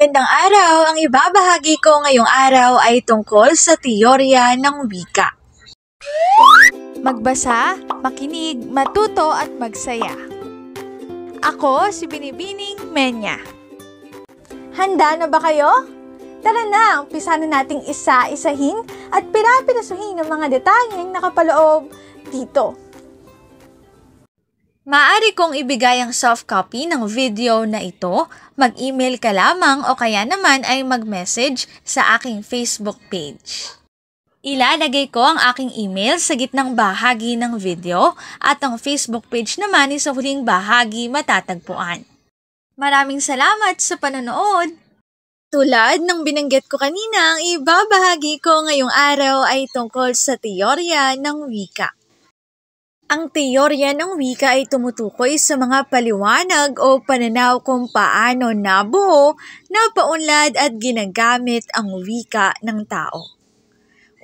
Magandang araw! Ang ibabahagi ko ngayong araw ay tungkol sa teorya ng wika. Magbasa, makinig, matuto at magsaya. Ako si Binibining Menya. Handa na ba kayo? Tara na, umpisa na nating isa-isahin at pirapirasuhin ang mga detalyeng nakapaloob dito. Maaari kong ibigay ang soft copy ng video na ito, mag-email ka lamang o kaya naman ay mag-message sa aking Facebook page. Ilalagay ko ang aking email sa gitnang bahagi ng video at ang Facebook page naman ay sa huling bahagi matatagpuan. Maraming salamat sa panonood! Tulad ng binanggit ko kanina, ang ibabahagi ko ngayong araw ay tungkol sa teorya ng wika. Ang teorya ng wika ay tumutukoy sa mga paliwanag o pananaw kung paano nabuo, napaunlad at ginagamit ang wika ng tao.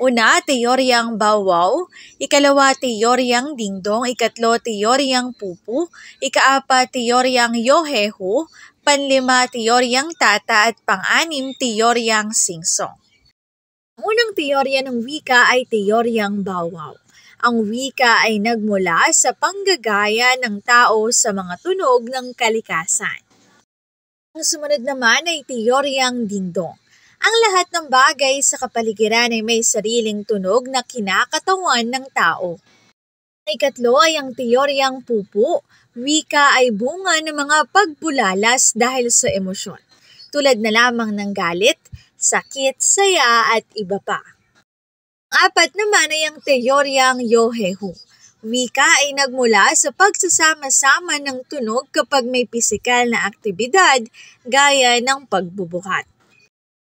Una, teoryang Bow-wow. Ikalawa, teoryang Dingdong. Ikatlo, teoryang Pupu. Ikaapat, teoryang Yohehu. Panlima, teoryang Tata. At pang-anim, teoryang Singsong. Ang unang teorya ng wika ay teoryang Bow-wow. Ang wika ay nagmula sa panggagaya ng tao sa mga tunog ng kalikasan. Ang sumunod naman ay teoryang Dingdong. Ang lahat ng bagay sa kapaligiran ay may sariling tunog na kinakatawan ng tao. Ikatlo ay ang teoryang Pupu. Wika ay bunga ng mga pagbulalas dahil sa emosyon, tulad na lamang ng galit, sakit, saya at iba pa. Apat naman ay ang teoryang Yohehu. Wika ay nagmula sa pagsasama-sama ng tunog kapag may pisikal na aktibidad gaya ng pagbubuhat.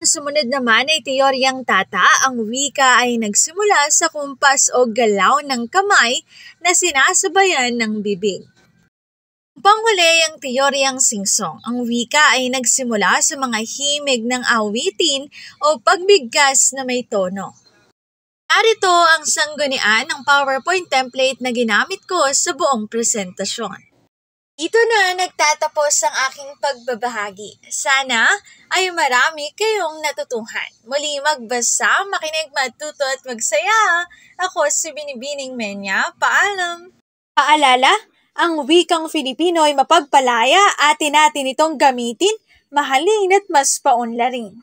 Ang sumunod naman ay teoryang Tata. Ang wika ay nagsimula sa kumpas o galaw ng kamay na sinasabayan ng bibig. Panghuli ang teoryang Singsong. Ang wika ay nagsimula sa mga himig ng awitin o pagbigkas na may tono. Narito ang sanggunian ng PowerPoint template na ginamit ko sa buong presentasyon. Ito na nagtatapos ang aking pagbabahagi. Sana ay marami kayong natutuhan. Muli magbasa, makinig, matuto at magsaya. Ako si Binibining Menya. Paalam! Paalala, ang wikang Filipino ay mapagpalaya, atin natin itong gamitin, mahalin at mas paunlarin.